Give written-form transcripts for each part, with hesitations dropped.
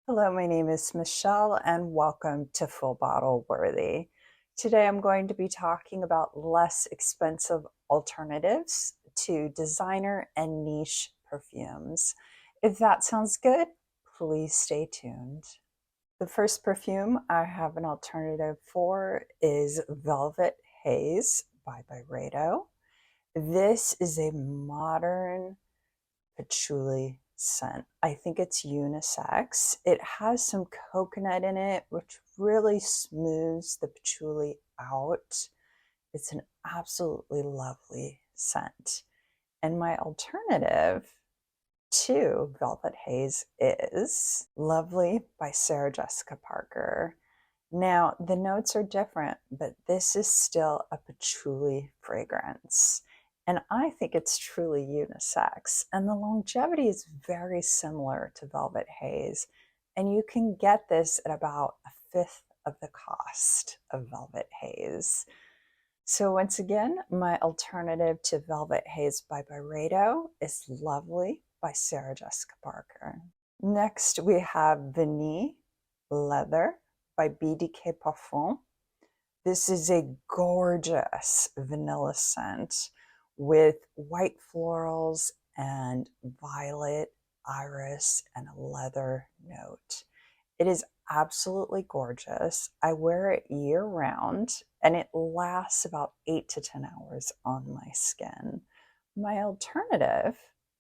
Hello, my name is Michelle and welcome to Full Bottle Worthy. Today I'm going to be talking about less expensive alternatives to designer and niche perfumes. If that sounds good, please stay tuned. The first perfume I have an alternative for is Velvet Haze by Byredo. This is a modern patchouli scent. I think it's unisex. It has some coconut in it, which really smooths the patchouli out. It's an absolutely lovely scent. And my alternative to Velvet Haze is Lovely by Sarah Jessica Parker. Now, the notes are different, but this is still a patchouli fragrance. And I think it's truly unisex. And the longevity is very similar to Velvet Haze. And you can get this at about a fifth of the cost of Velvet Haze. So once again, my alternative to Velvet Haze by Byredo is Lovely by Sarah Jessica Parker. Next, we have Vanille Leather by BDK Parfum. This is a gorgeous vanilla scent with white florals and violet, iris, and a leather note. It is absolutely gorgeous. I wear it year round and it lasts about 8 to 10 hours on my skin. My alternative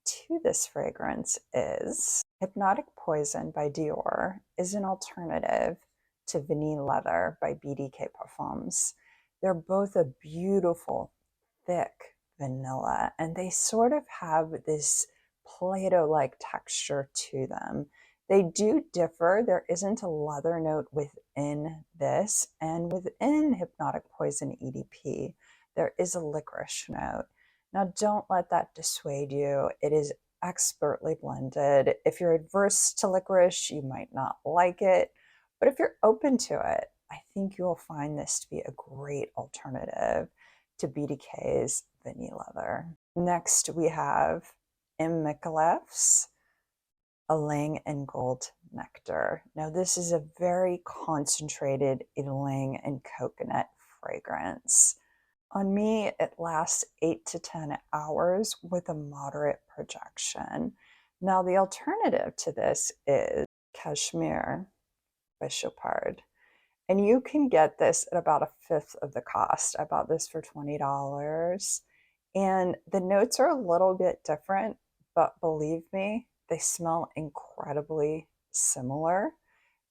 to this fragrance is Hypnotic Poison by Dior is an alternative to Vanille Leather by BDK Parfums. They're both a beautiful, thick vanilla, and they sort of have this Play-Doh-like texture to them. They do differ. There isn't a leather note within this, and within Hypnotic Poison EDP, there is a licorice note. Now, don't let that dissuade you. It is expertly blended. If you're adverse to licorice, you might not like it. But if you're open to it, I think you'll find this to be a great alternative to BDK's Vanille Leather. Next, we have Micallef's Ylang and Gold Nectar. Now, this is a very concentrated ylang and coconut fragrance. On me, it lasts 8 to 10 hours with a moderate projection. Now, the alternative to this is Casmir by Chopard. And you can get this at about a fifth of the cost. I bought this for $20. And the notes are a little bit different, but believe me, they smell incredibly similar.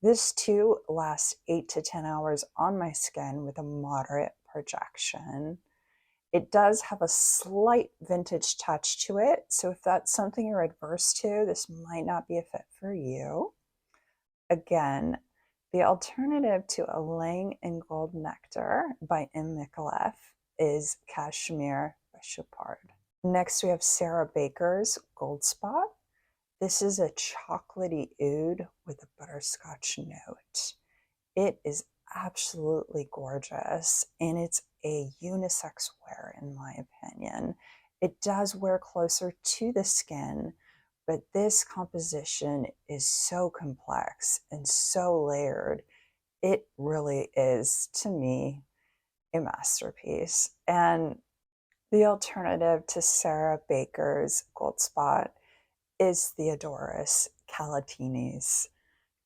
This too lasts 8 to 10 hours on my skin with a moderate projection. It does have a slight vintage touch to it, so if that's something you're adverse to, this might not be a fit for you. Again, the alternative to Ylang and Gold Nectar by Micallef is Casmir by Chopard. Next, we have Sarah Baker's Gold Spot. This is a chocolatey oud with a butterscotch note. It is absolutely gorgeous, and it's a unisex wear in my opinion. It does wear closer to the skin, but this composition is so complex and so layered. It really is, to me, a masterpiece. And the alternative to Sarah Baker's Gold Spot is Theodoros Kalontinis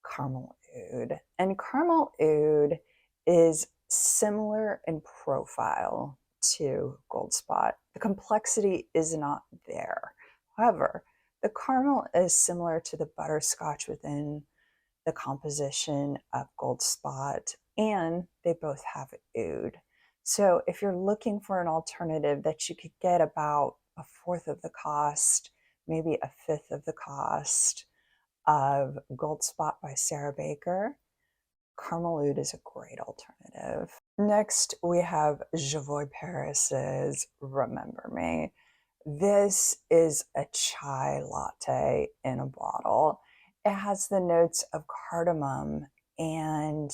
Caramel Oud. And Caramel Oud is similar in profile to Gold Spot. The complexity is not there. However, the caramel is similar to the butterscotch within the composition of Gold Spot, and they both have oud. So if you're looking for an alternative that you could get about a fourth of the cost, maybe a fifth of the cost of Gold Spot by Sarah Baker, Caramel Oud is a great alternative. Next, we have Jovoy Paris's Remember Me. This is a chai latte in a bottle. It has the notes of cardamom and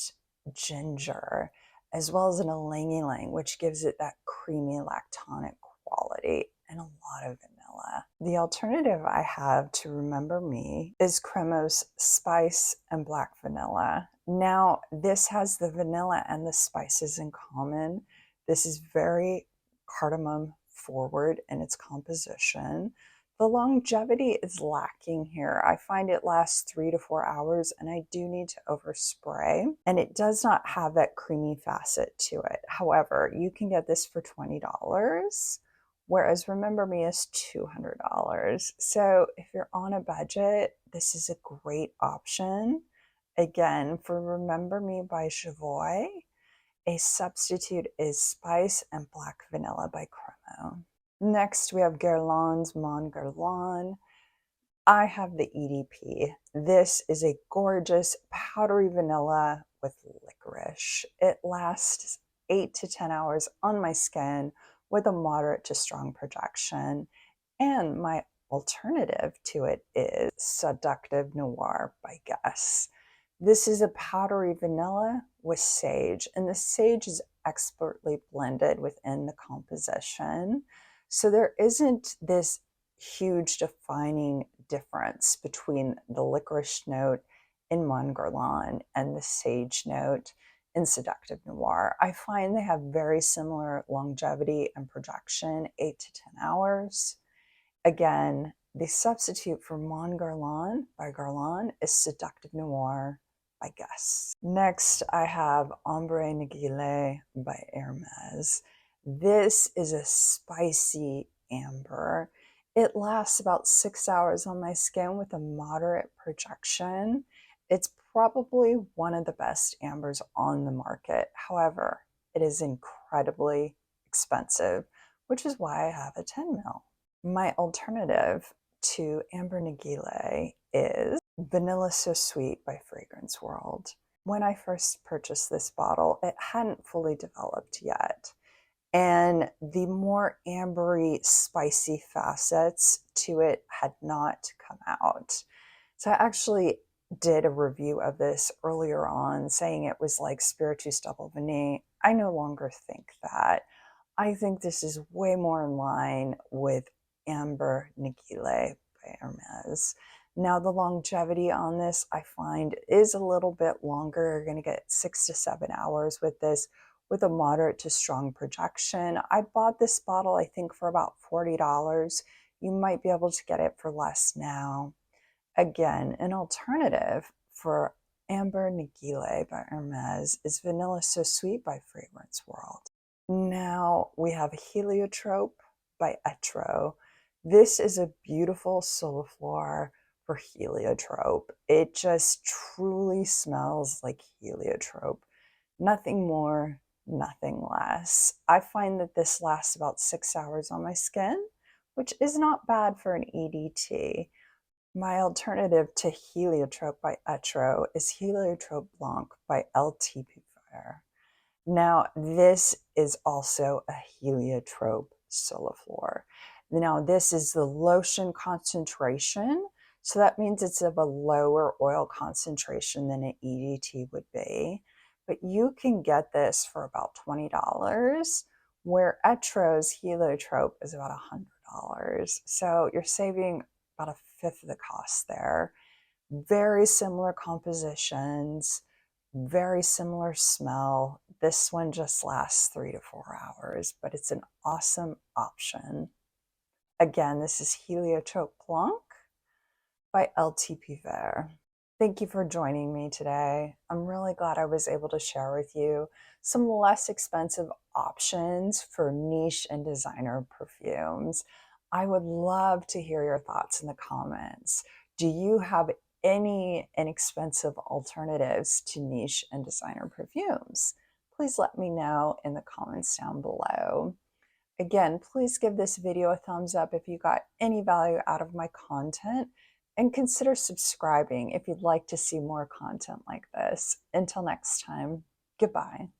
ginger, as well as an ylang ylang, which gives it that creamy lactonic quality and a lot of vanilla. vanilla. The alternative I have to remember me is Cremo's Spice and Black Vanilla. Now, this has the vanilla and the spices in common. This is very cardamom forward in its composition. The longevity is lacking here. I find it lasts 3 to 4 hours, and I do need to overspray. And it does not have that creamy facet to it. However, you can get this for $20, whereas Remember Me is $200. So if you're on a budget, this is a great option. Again, for Remember Me by Jovoy, a substitute is Spice and Black Vanilla by Cremo. Next, we have Guerlain's Mon Guerlain. I have the EDP. This is a gorgeous powdery vanilla with licorice. It lasts 8 to 10 hours on my skin with a moderate to strong projection. And my alternative to it is Seductive Noir by Guess. This is a powdery vanilla with sage, and the sage is expertly blended within the composition. So there isn't this huge defining difference between the licorice note in Mon Guerlain and the sage note in Seductive Noir. I find they have very similar longevity and projection, 8 to 10 hours. Again, the substitute for Mon Guerlain by Guerlain is Seductive Noir by Guess. Next, I have Ambre Narguile by Hermes. This is a spicy amber. It lasts about 6 hours on my skin with a moderate projection. It's probably one of the best ambers on the market. However, it is incredibly expensive, which is why I have a 10 ml. My alternative to Ambre Narguile is Vanilla So Sweet by Fragrance World. When I first purchased this bottle, it hadn't fully developed yet. And the more ambery, spicy facets to it had not come out. So I actually did a review of this earlier on, saying it was like Spiritus Double Vanille. I no longer think that. I think this is way more in line with Ambre Narguile by Hermes. Now, the longevity on this, I find, is a little bit longer. You're going to get 6 to 7 hours with this, with a moderate to strong projection. I bought this bottle, I think, for about $40. You might be able to get it for less now. Again, an alternative for Ambre Narguile by Hermes is Vanilla So Sweet by Fragrance World. Now we have Heliotrope by Etro. This is a beautiful Soliflor for heliotrope. It just truly smells like heliotrope. Nothing more, nothing less. I find that this lasts about 6 hours on my skin, which is not bad for an EDT. My alternative to Heliotrope by Etro is Heliotrope Blanc by LT Piver. Now, this is also a heliotrope Soliflor. Now, this is the lotion concentration, so that means it's of a lower oil concentration than an EDT would be. But you can get this for about $20, where Etro's heliotrope is about $100. So you're saving about a fifth of the cost there. Very similar compositions, very similar smell. This one just lasts 3 to 4 hours, but it's an awesome option. Again, this is Heliotrope Blanc by LT Piver. Thank you for joining me today. I'm really glad I was able to share with you some less expensive options for niche and designer perfumes. I would love to hear your thoughts in the comments. Do you have any inexpensive alternatives to niche and designer perfumes? Please let me know in the comments down below. Again, please give this video a thumbs up if you got any value out of my content, and consider subscribing if you'd like to see more content like this. Until next time, goodbye.